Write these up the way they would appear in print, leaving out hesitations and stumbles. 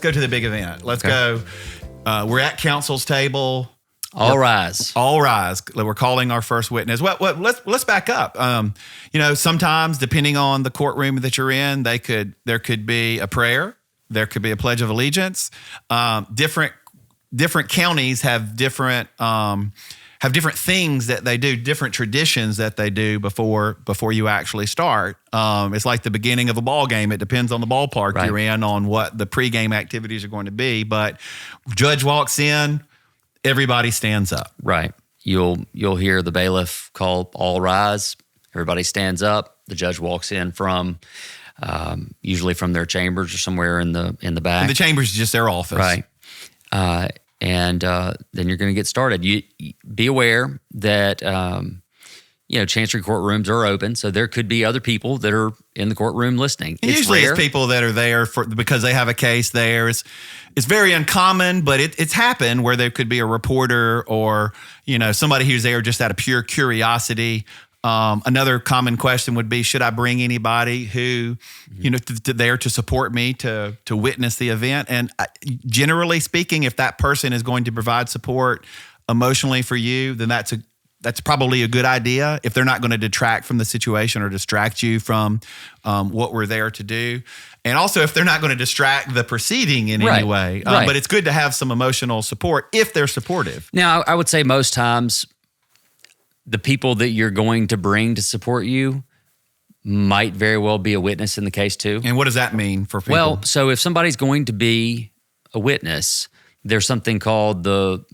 go to the big event. Let's go. We're at counsel's table. All rise. All rise. We're calling our first witness. Well, let's back up. Sometimes depending on the courtroom that you're in, there could be a prayer. There could be a pledge of allegiance. Different counties have different things that they do, different traditions that they do before you actually start. It's like the beginning of a ball game. It depends on the ballpark you're in on what the pregame activities are going to be. But judge walks in, everybody stands up. Right. You'll hear the bailiff call all rise. Everybody stands up. The judge walks in from usually from their chambers or somewhere in the back. And the chambers is just their office. Right. And then you're going to get started. You be aware that chancery courtrooms are open, so there could be other people that are in the courtroom listening. It's people that are there because they have a case there. It's very uncommon, but it's happened where there could be a reporter or somebody who's there just out of pure curiosity. Another common question would be, should I bring anybody who, there to support me to witness the event? And generally speaking, if that person is going to provide support emotionally for you, then that's probably a good idea if they're not going to detract from the situation or distract you from what we're there to do. And also if they're not going to distract the proceeding in any way. But it's good to have some emotional support if they're supportive. Now, I would say most times the people that you're going to bring to support you might very well be a witness in the case too. And what does that mean for people? Well, so if somebody's going to be a witness, there's something called the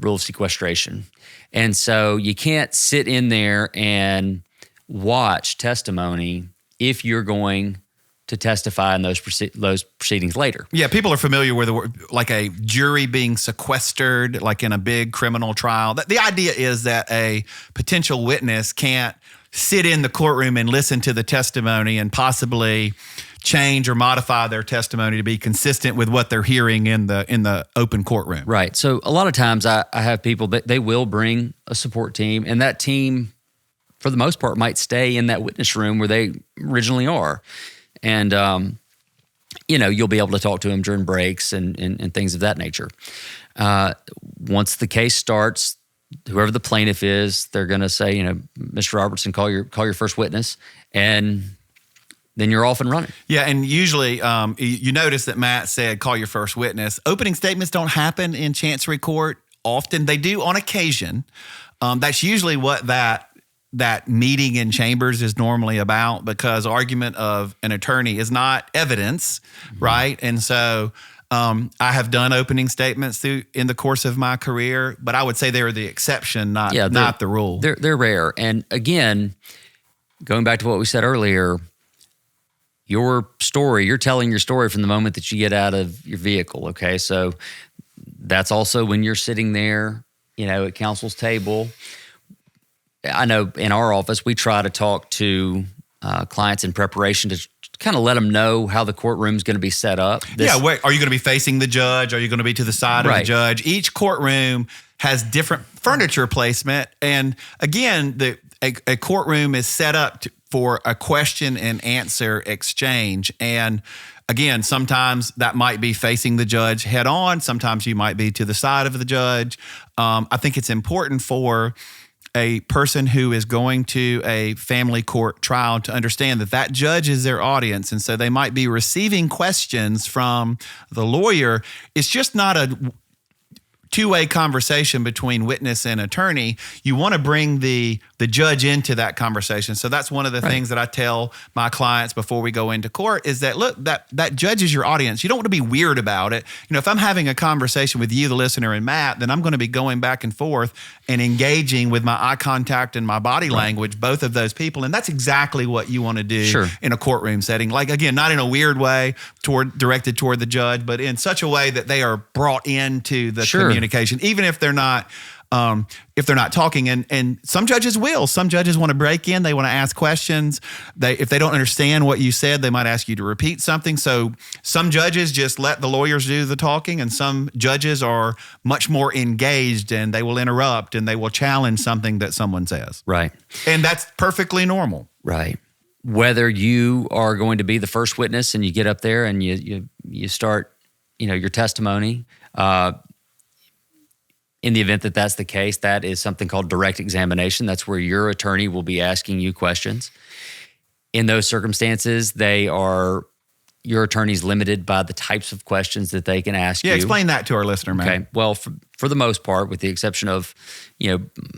rule of sequestration. And so you can't sit in there and watch testimony if you're going to testify in those proceedings later. Yeah, people are familiar with the word, like a jury being sequestered, like in a big criminal trial. The idea is that a potential witness can't sit in the courtroom and listen to the testimony and possibly change or modify their testimony to be consistent with what they're hearing in the open courtroom. Right. So a lot of times I have people that they will bring a support team, and that team, for the most part, might stay in that witness room where they originally are. And, you'll be able to talk to them during breaks and things of that nature. Once the case starts, whoever the plaintiff is, they're going to say, Mr. Robertson, call your first witness, and then you're off and running. Yeah, and usually you notice that Matt said, call your first witness. Opening statements don't happen in Chancery Court often. They do on occasion. That's usually what that meeting in chambers is normally about, because argument of an attorney is not evidence, right? And so I have done opening statements in the course of my career, but I would say they're the exception, not the rule. They're rare. And again, going back to what we said earlier, you're telling your story from the moment that you get out of your vehicle, okay? So that's also when you're sitting there, at counsel's table. I know in our office, we try to talk to clients in preparation to kind of let them know how the courtroom's going to be set up. Are you going to be facing the judge? Are you going to be to the side of the judge? Each courtroom has different furniture placement. And again, a courtroom is set up for a question and answer exchange. And again, sometimes that might be facing the judge head on. Sometimes you might be to the side of the judge. I think it's important for a person who is going to a family court trial to understand that judge is their audience. And so they might be receiving questions from the lawyer. It's just not a two-way conversation between witness and attorney. You want to bring the judge into that conversation. So that's one of the things that I tell my clients before we go into court is that, look, that judge is your audience. You don't want to be weird about it. If I'm having a conversation with you, the listener, and Matt, then I'm going to be going back and forth and engaging with my eye contact and my body language, both of those people. And that's exactly what you want to do in a courtroom setting. Like, again, not in a weird way directed toward the judge, but in such a way that they are brought into the communication, even if they're not talking. And some judges will. Some judges want to break in. They want to ask questions. If they don't understand what you said, they might ask you to repeat something. So some judges just let the lawyers do the talking, and some judges are much more engaged, and they will interrupt and they will challenge something that someone says. Right. And that's perfectly normal. Right. Whether you are going to be the first witness and you get up there and you start your testimony. In the event that that's the case, that is something called direct examination. That's where your attorney will be asking you questions. In those circumstances, your attorney's limited by the types of questions that they can ask you. Yeah, explain that to our listener, man. Okay. Well, for the most part, with the exception of,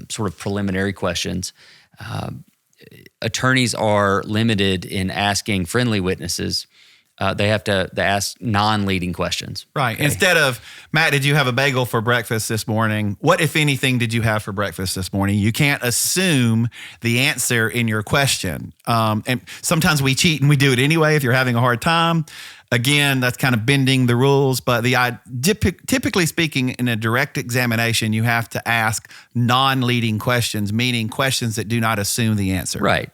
sort of preliminary questions, attorneys are limited in asking friendly witnesses. They have to ask non-leading questions. Right. Okay? Instead of, Matt, did you have a bagel for breakfast this morning? What, if anything, did you have for breakfast this morning? You can't assume the answer in your question. And sometimes we cheat and we do it anyway if you're having a hard time. Again, that's kind of bending the rules. But typically speaking, in a direct examination, you have to ask non-leading questions, meaning questions that do not assume the answer. Right.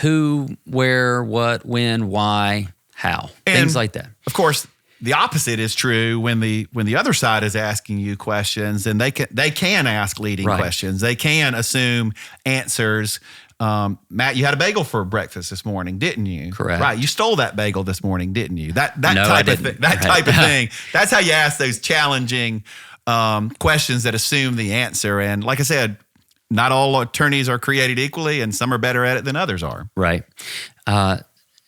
Who, where, what, when, why, how, and things like that. Of course, the opposite is true when the other side is asking you questions, and they can ask leading questions. They can assume answers. Matt, you had a bagel for breakfast this morning, didn't you? Correct. Right. You stole that bagel this morning, didn't you? That No, type of thing. That type of thing. That's how you ask those challenging questions that assume the answer. And like I said, not all attorneys are created equally, and some are better at it than others are. Right.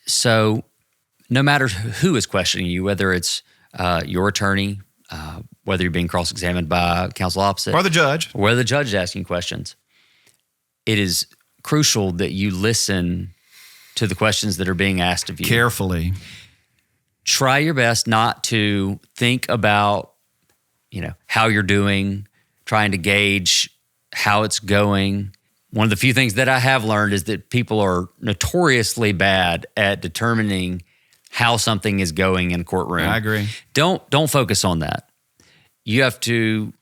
So no matter who is questioning you, whether it's your attorney, whether you're being cross-examined by counsel opposite, or the judge, or whether the judge is asking questions, it is crucial that you listen to the questions that are being asked of you. Carefully. Try your best not to think about, how you're doing, trying to gauge how it's going. One of the few things that I have learned is that people are notoriously bad at determining how something is going in a courtroom. I agree. Don't focus on that. You have to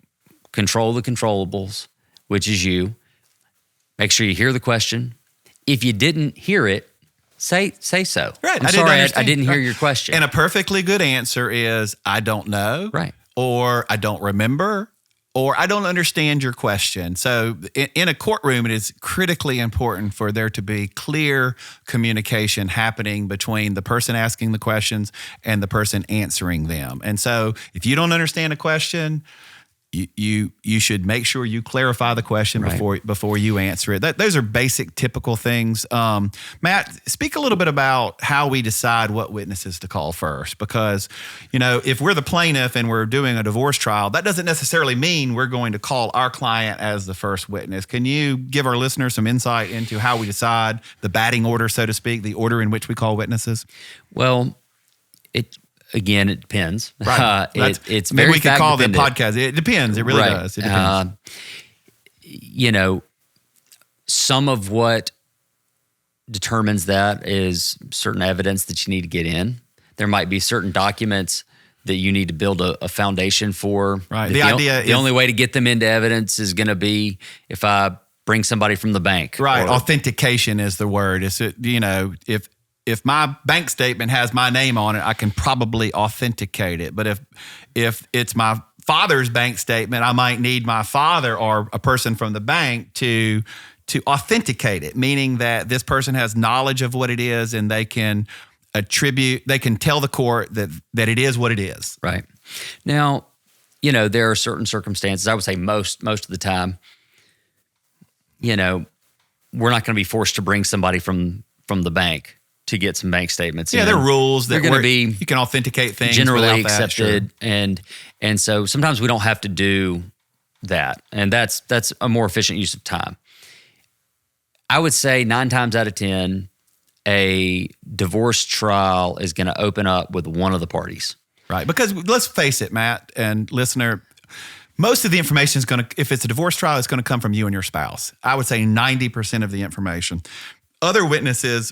control the controllables, which is you. Make sure you hear the question. If you didn't hear it, say so. Right. I'm sorry, I didn't hear your question. And a perfectly good answer is, I don't know. Right. Or I don't remember. Or I don't understand your question. So in a courtroom, it is critically important for there to be clear communication happening between the person asking the questions and the person answering them. And so if you don't understand a question, you should make sure you clarify the question before you answer it. Those are basic, typical things. Matt, speak a little bit about how we decide what witnesses to call first, because if we're the plaintiff and we're doing a divorce trial, that doesn't necessarily mean we're going to call our client as the first witness. Can you give our listeners some insight into how we decide the batting order, so to speak, the order in which we call witnesses? Well, Again, it depends. Right. It's maybe very we could call the fact-dependent. podcast. It depends. It really does. It depends. Some of what determines that is certain evidence that you need to get in. There might be certain documents that you need to build a foundation for. Right. The only way to get them into evidence is going to be if I bring somebody from the bank. Right. Authentication is the word. If my bank statement has my name on it, I can probably authenticate it. But if it's my father's bank statement, I might need my father or a person from the bank to authenticate it, meaning that this person has knowledge of what it is and they can tell the court that it is what it is. Right. Now, there are certain circumstances, I would say most of the time, we're not going to be forced to bring somebody from the bank to get some bank statements. Yeah, there are rules that going to be you can authenticate things generally without that, accepted, sure. and so sometimes we don't have to do that, and that's a more efficient use of time. I would say 9 times out of 10, a divorce trial is going to open up with one of the parties. Right, because let's face it, Matt and listener, most of the information is going to, if it's a divorce trial, it's going to come from you and your spouse. I would say 90% of the information. Other witnesses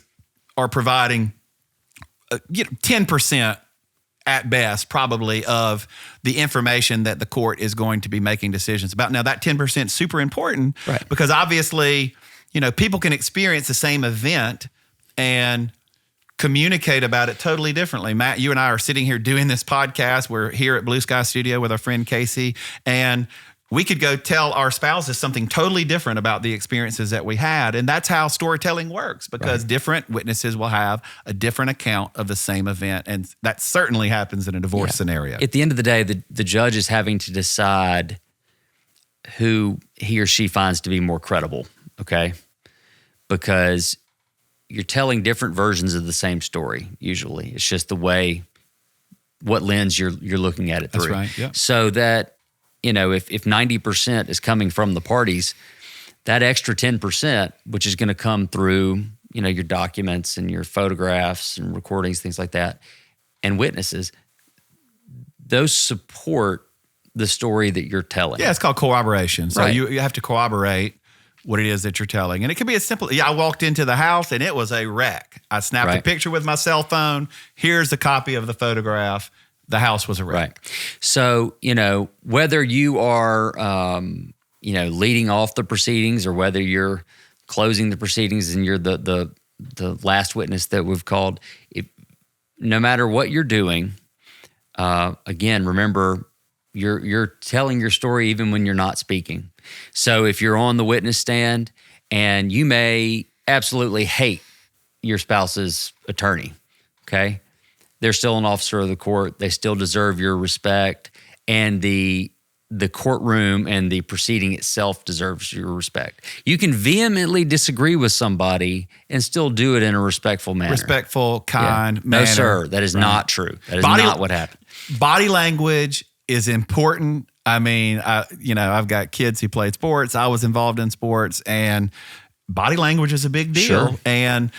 are providing 10% at best, probably, of the information that the court is going to be making decisions about. Now, that 10% is super important, right, because obviously, people can experience the same event and communicate about it totally differently. Matt, you and I are sitting here doing this podcast. We're here at Blue Sky Studio with our friend Casey, and we could go tell our spouses something totally different about the experiences that we had. And that's how storytelling works, because different witnesses will have a different account of the same event. And that certainly happens in a divorce scenario. At the end of the day, the judge is having to decide who he or she finds to be more credible, okay? Because you're telling different versions of the same story, usually. It's just the way, what lens you're looking at it through. That's right, yeah. So that, if 90% is coming from the parties, that extra 10%, which is going to come through, your documents and your photographs and recordings, things like that, and witnesses, those support the story that you're telling. Yeah, it's called corroboration. So Right. you have to corroborate what it is that you're telling. And it could be as simple, I walked into the house and it was a wreck. I snapped a Right. picture with my cell phone. Here's a copy of the photograph. The house was a wreck. Right. So, whether you are, leading off the proceedings or whether you're closing the proceedings and you're the last witness that we've called, no matter what you're doing, again, remember, you're telling your story even when you're not speaking. So if you're on the witness stand and you may absolutely hate your spouse's attorney, okay? They're still an officer of the court. They still deserve your respect, and the courtroom and the proceeding itself deserves your respect. You can vehemently disagree with somebody and still do it in a respectful manner. Respectful, kind manner. No, sir. That is not true. That is not what happened. Body language is important. I mean, I've got kids who played sports. I was involved in sports, and body language is a big deal. Sure. And,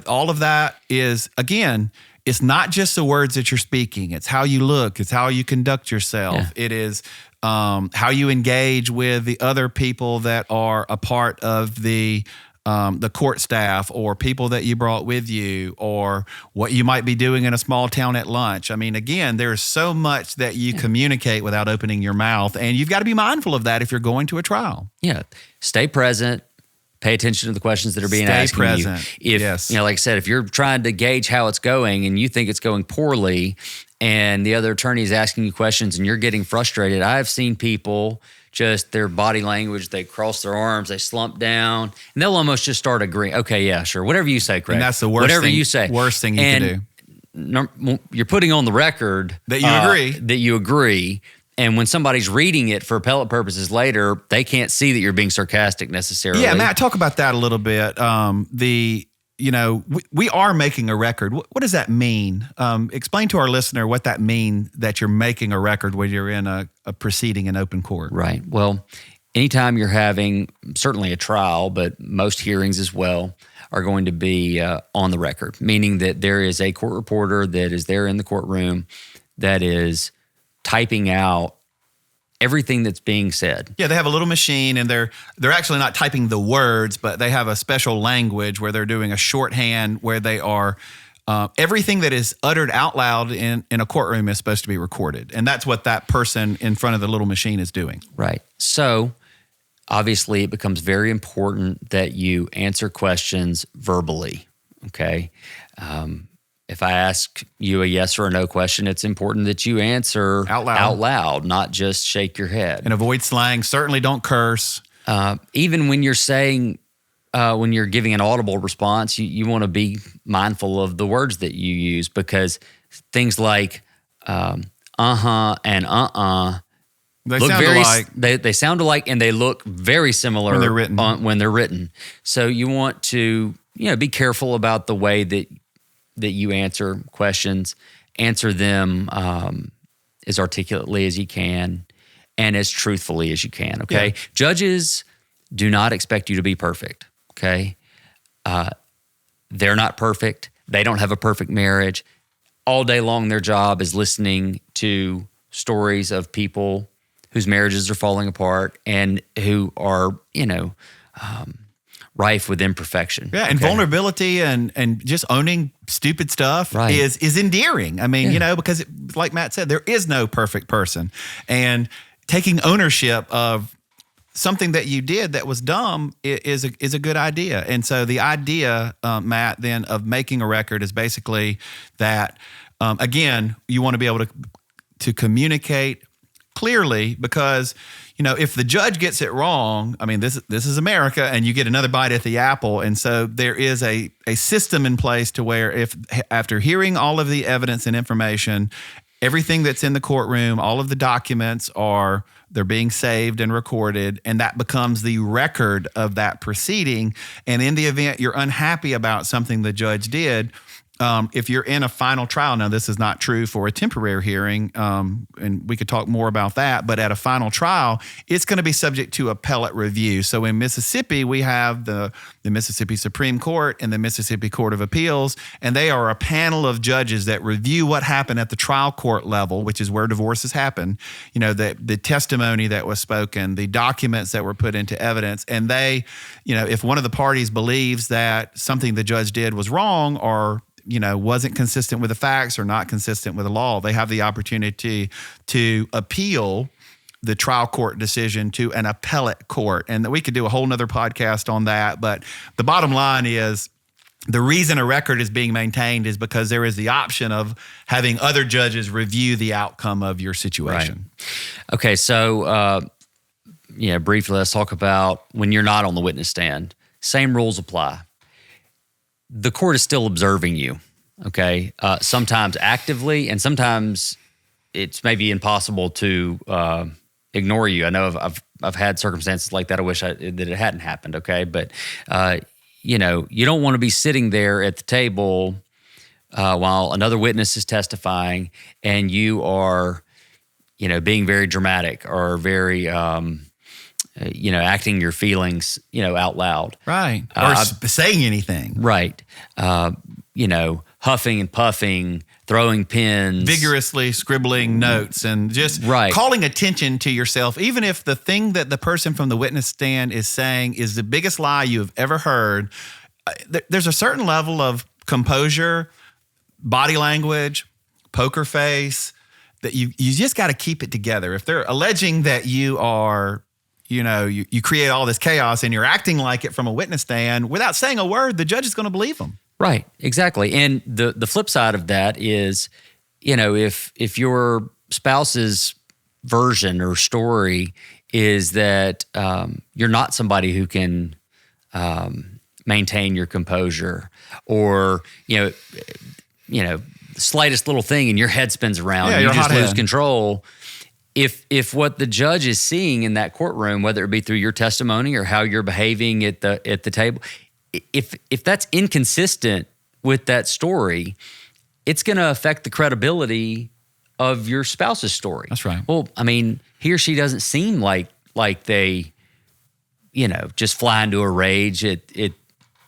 all of that is, again, it's not just the words that you're speaking. It's how you look. It's how you conduct yourself. Yeah. It is how you engage with the other people that are a part of the court staff, or people that you brought with you, or what you might be doing in a small town at lunch. I mean, again, there's so much that you communicate without opening your mouth, and you've got to be mindful of that if you're going to a trial. Yeah. Stay present. Pay attention to the questions that are being asked. Stay present. Yes. Like I said, if you're trying to gauge how it's going and you think it's going poorly, and the other attorney is asking you questions and you're getting frustrated, I've seen people just their body language, they cross their arms, they slump down, and they'll almost just start agreeing. Okay, yeah, sure. Whatever you say, Craig. And that's the worst Whatever thing, you say. Worst thing you can do. You're putting on the record That you agree. That you agree. And when somebody's reading it for appellate purposes later, they can't see that you're being sarcastic necessarily. Yeah, Matt, talk about that a little bit. We are making a record. What does that mean? Explain to our listener what that means, that you're making a record when you're in a proceeding in open court. Right. Well, anytime you're having certainly a trial, but most hearings as well are going to be on the record, meaning that there is a court reporter that is there in the courtroom that is typing out everything that's being said. Yeah, they have a little machine, and they're actually not typing the words, but they have a special language where they're doing a shorthand where they are everything that is uttered out loud in a courtroom is supposed to be recorded. And that's what that person in front of the little machine is doing. Right. So obviously it becomes very important that you answer questions verbally, okay? If I ask you a yes or a no question, it's important that you answer out loud, not just shake your head. And avoid slang. Certainly don't curse. Even when you're saying, when you're giving an audible response, you want to be mindful of the words that you use, because things like uh-huh and They look sound very alike. They sound alike, and they look very similar when they're written. So you want to be careful about the way that you answer questions. Answer them as articulately as you can and as truthfully as you can. Okay, Yeah. Judges do not expect you to be perfect. Okay, they're not perfect. They don't have a perfect marriage. All day long, their job is listening to stories of people whose marriages are falling apart and who are, rife with imperfection. Yeah, and vulnerability and just owning stupid stuff is endearing. I mean, because like Matt said, there is no perfect person. And taking ownership of something that you did that was dumb is a good idea. And so the idea, Matt, then of making a record is basically that, again, you want to be able to communicate clearly, because if the judge gets it wrong, I mean, this is America, and you get another bite at the apple. And so there is a system in place to where if after hearing all of the evidence and information, everything that's in the courtroom, all of the documents they're being saved and recorded, and that becomes the record of that proceeding. And in the event you're unhappy about something the judge did, if you're in a final trial, now this is not true for a temporary hearing, and we could talk more about that, but at a final trial, it's going to be subject to appellate review. So in Mississippi, we have the Mississippi Supreme Court and the Mississippi Court of Appeals, and they are a panel of judges that review what happened at the trial court level, which is where divorces happen, the testimony that was spoken, the documents that were put into evidence, and they, if one of the parties believes that something the judge did was wrong or wasn't consistent with the facts or not consistent with the law, they have the opportunity to appeal the trial court decision to an appellate court. And we could do a whole nother podcast on that. But the bottom line is the reason a record is being maintained is because there is the option of having other judges review the outcome of your situation. Right. Okay, so briefly, let's talk about when you're not on the witness stand. Same rules apply. The court is still observing you, okay? Sometimes actively, and sometimes it's maybe impossible to ignore you. I know I've had circumstances like that. I wish that it hadn't happened, okay? But you don't want to be sitting there at the table while another witness is testifying, and you are, being very dramatic or very acting your feelings, out loud. Right. Or saying anything. Right. Huffing and puffing, throwing pens. Vigorously scribbling notes and just calling attention to yourself, even if the thing that the person from the witness stand is saying is the biggest lie you have ever heard. There's a certain level of composure, body language, poker face, that you just got to keep it together. If they're alleging that you are... you create all this chaos and you're acting like it from a witness stand without saying a word, the judge is going to believe them. Right, exactly. And the flip side of that is, if your spouse's version or story is that you're not somebody who can maintain your composure, or, the slightest little thing and your head spins around and you just lose control. If what the judge is seeing in that courtroom, whether it be through your testimony or how you're behaving at the table, if that's inconsistent with that story, it's going to affect the credibility of your spouse's story. That's right. Well, I mean, he or she doesn't seem like they, just fly into a rage at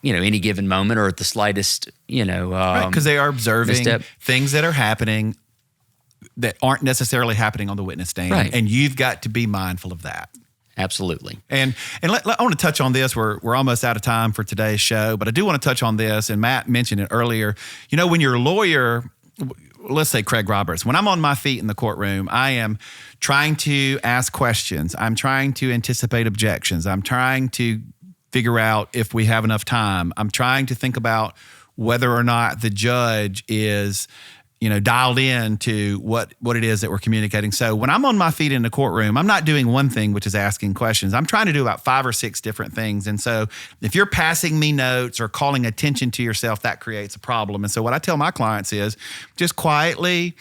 any given moment or at the slightest, right, because they are observing misstep. Things that are happening that aren't necessarily happening on the witness stand. Right. And you've got to be mindful of that. Absolutely. And I want to touch on this. We're almost out of time for today's show, but I do want to touch on this. And Matt mentioned it earlier. When you're a lawyer, let's say Craig Roberts, when I'm on my feet in the courtroom, I am trying to ask questions. I'm trying to anticipate objections. I'm trying to figure out if we have enough time. I'm trying to think about whether or not the judge is dialed in to what it is that we're communicating. So when I'm on my feet in the courtroom, I'm not doing one thing, which is asking questions. I'm trying to do about 5 or 6 different things. And so if you're passing me notes or calling attention to yourself, that creates a problem. And so what I tell my clients is just quietly,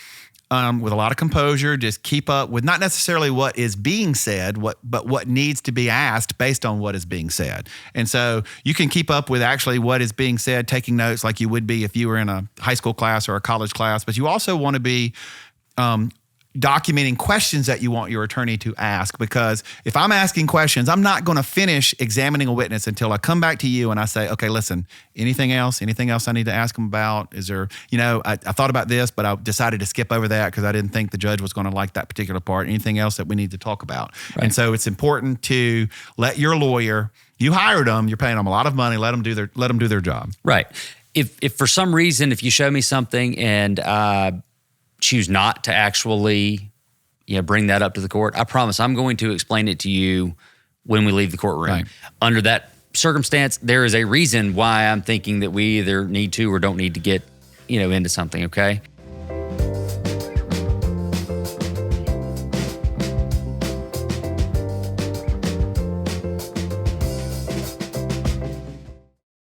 with a lot of composure, just keep up with not necessarily what is being said, but what needs to be asked based on what is being said. And so you can keep up with actually what is being said, taking notes like you would be if you were in a high school class or a college class, but you also want to be documenting questions that you want your attorney to ask, because if I'm asking questions, I'm not going to finish examining a witness until I come back to you and I say, okay, listen, anything else I need to ask them about? Is there, I thought about this, but I decided to skip over that because I didn't think the judge was going to like that particular part. Anything else that we need to talk about? Right. And so it's important to let your lawyer, you hired them, you're paying them a lot of money, let them do their job. Right. If for some reason, if you show me something and choose not to actually bring that up to the court, I promise I'm going to explain it to you when we leave the courtroom. Right. Under that circumstance, there is a reason why I'm thinking that we either need to or don't need to get into something, okay?